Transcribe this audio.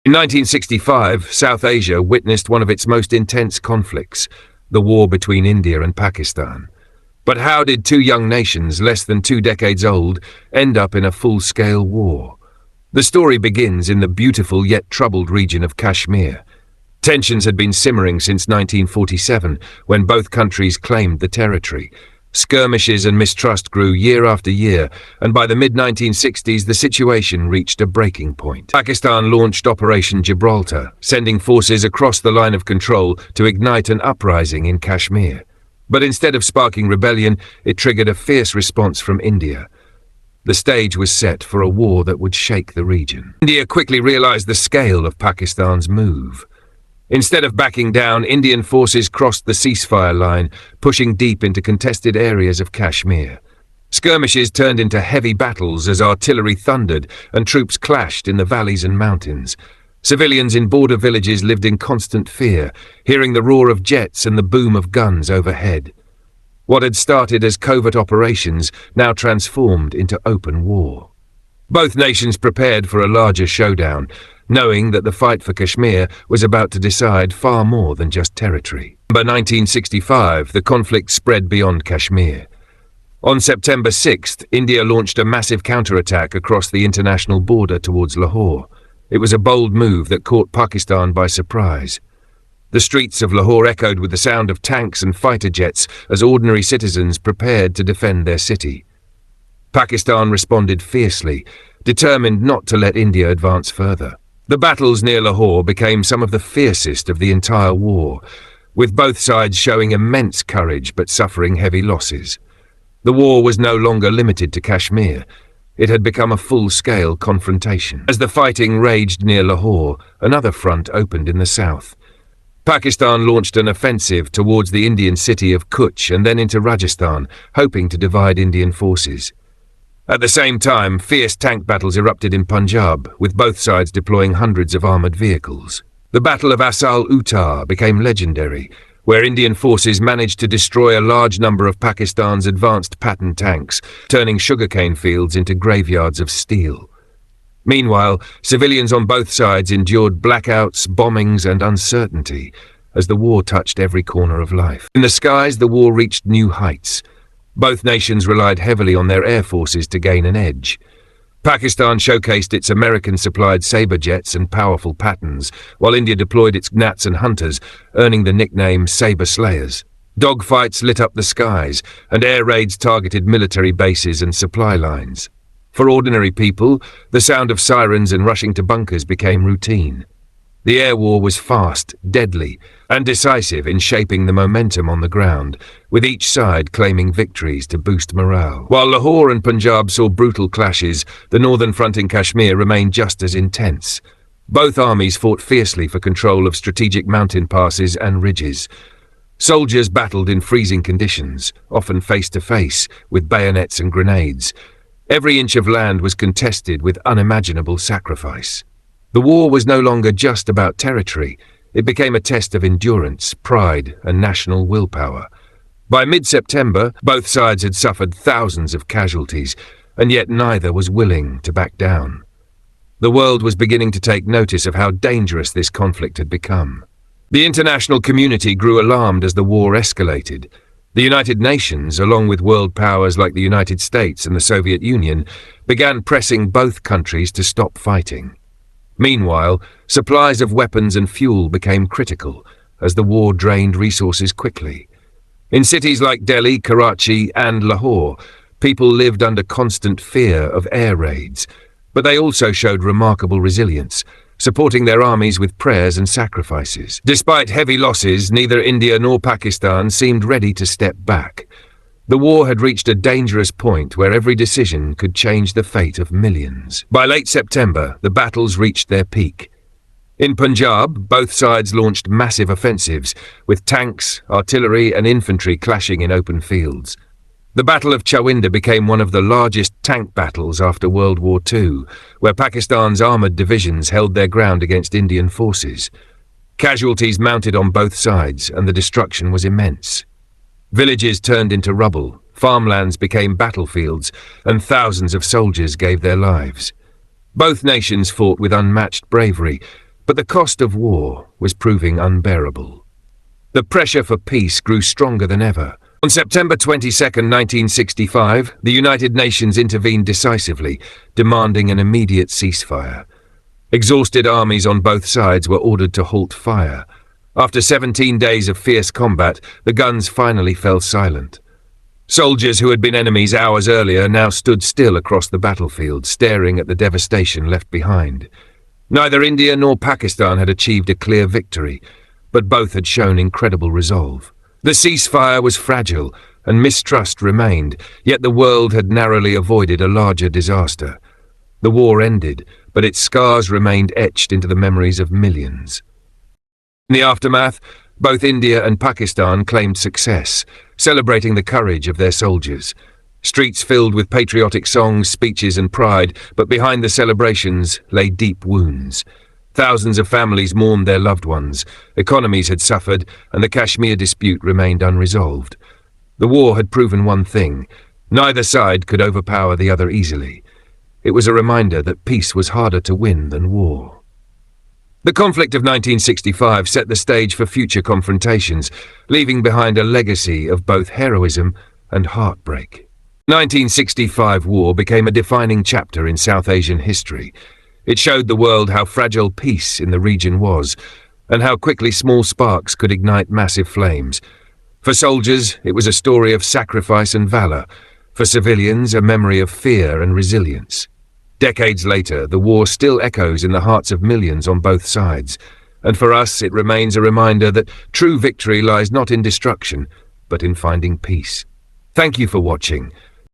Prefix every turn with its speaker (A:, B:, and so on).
A: In 1965, South Asia witnessed one of its most intense conflicts, the war between India and Pakistan. But how did two young nations, less than 2 decades old, end up in a full-scale war? The story begins in the beautiful yet troubled region of Kashmir. Tensions had been simmering since 1947, when both countries claimed the territory. Skirmishes and mistrust grew year after year, and by the mid-1960s the situation reached a breaking point. Pakistan launched Operation Gibraltar, sending forces across the line of control to ignite an uprising in Kashmir. But instead of sparking rebellion, it triggered a fierce response from India. The stage was set for a war that would shake the region. India quickly realized the scale of Pakistan's move. Instead of backing down, Indian forces crossed the ceasefire line, pushing deep into contested areas of Kashmir. Skirmishes turned into heavy battles as artillery thundered and troops clashed in the valleys and mountains. Civilians in border villages lived in constant fear, hearing the roar of jets and the boom of guns overhead. What had started as covert operations now transformed into open war. Both nations prepared for a larger showdown, knowing that the fight for Kashmir was about to decide far more than just territory. By 1965, the conflict spread beyond Kashmir. On September 6th, India launched a massive counterattack across the international border towards Lahore. It was a bold move that caught Pakistan by surprise. The streets of Lahore echoed with the sound of tanks and fighter jets as ordinary citizens prepared to defend their city. Pakistan responded fiercely, determined not to let India advance further. The battles near Lahore became some of the fiercest of the entire war, with both sides showing immense courage but suffering heavy losses. The war was no longer limited to Kashmir. It had become a full-scale confrontation. As the fighting raged near Lahore, another front opened in the south. Pakistan launched an offensive towards the Indian city of Kutch and then into Rajasthan, hoping to divide Indian forces. At the same time, fierce tank battles erupted in Punjab, with both sides deploying hundreds of armoured vehicles. The Battle of Asal Uttar became legendary, where Indian forces managed to destroy a large number of Pakistan's advanced pattern tanks, turning sugarcane fields into graveyards of steel. Meanwhile, civilians on both sides endured blackouts, bombings, and uncertainty as the war touched every corner of life. In the skies, the war reached new heights. Both nations relied heavily on their air forces to gain an edge. Pakistan showcased its American-supplied Sabre jets and powerful patterns, while India deployed its Gnats and Hunters, earning the nickname Sabre Slayers. Dogfights lit up the skies, and air raids targeted military bases and supply lines. For ordinary people, the sound of sirens and rushing to bunkers became routine. The air war was fast, deadly, and decisive in shaping the momentum on the ground, with each side claiming victories to boost morale. While Lahore and Punjab saw brutal clashes, the northern front in Kashmir remained just as intense. Both armies fought fiercely for control of strategic mountain passes and ridges. Soldiers battled in freezing conditions, often face-to-face, with bayonets and grenades. Every inch of land was contested with unimaginable sacrifice. The war was no longer just about territory. It became a test of endurance, pride, and national willpower. By mid-September, both sides had suffered thousands of casualties, and yet neither was willing to back down. The world was beginning to take notice of how dangerous this conflict had become. The international community grew alarmed as the war escalated. The United Nations, along with world powers like the United States and the Soviet Union, began pressing both countries to stop fighting. Meanwhile, supplies of weapons and fuel became critical as the war drained resources quickly. In cities like Delhi, Karachi, and Lahore, people lived under constant fear of air raids, but they also showed remarkable resilience, supporting their armies with prayers and sacrifices. Despite heavy losses, neither India nor Pakistan seemed ready to step back. The war had reached a dangerous point where every decision could change the fate of millions. By late September, the battles reached their peak. In Punjab, both sides launched massive offensives, with tanks, artillery, and infantry clashing in open fields. The Battle of Chawinda became one of the largest tank battles after World War II, where Pakistan's armoured divisions held their ground against Indian forces. Casualties mounted on both sides, and the destruction was immense. Villages turned into rubble, farmlands became battlefields, and thousands of soldiers gave their lives. Both nations fought with unmatched bravery, But the cost of war was proving unbearable. The pressure for peace grew stronger than ever. On September 22, 1965, the United Nations intervened decisively, demanding an immediate ceasefire. Exhausted armies on both sides were ordered to halt fire. After 17 days of fierce combat, the guns finally fell silent. Soldiers who had been enemies hours earlier now stood still across the battlefield, staring at the devastation left behind. Neither India nor Pakistan had achieved a clear victory, but both had shown incredible resolve. The ceasefire was fragile, and mistrust remained, yet the world had narrowly avoided a larger disaster. The war ended, but its scars remained etched into the memories of millions. In the aftermath, both India and Pakistan claimed success, celebrating the courage of their soldiers. Streets filled with patriotic songs, speeches and pride, but behind the celebrations lay deep wounds. Thousands of families mourned their loved ones, economies had suffered, and the Kashmir dispute remained unresolved. The war had proven one thing: neither side could overpower the other easily. It was a reminder that peace was harder to win than war. The conflict of 1965 set the stage for future confrontations, leaving behind a legacy of both heroism and heartbreak. The 1965 war became a defining chapter in South Asian history. It showed the world how fragile peace in the region was, and how quickly small sparks could ignite massive flames. For soldiers, it was a story of sacrifice and valor. For civilians, a memory of fear and resilience. Decades later, the war still echoes in the hearts of millions on both sides, and for us it remains a reminder that true victory lies not in destruction, but in finding peace. Thank you for watching.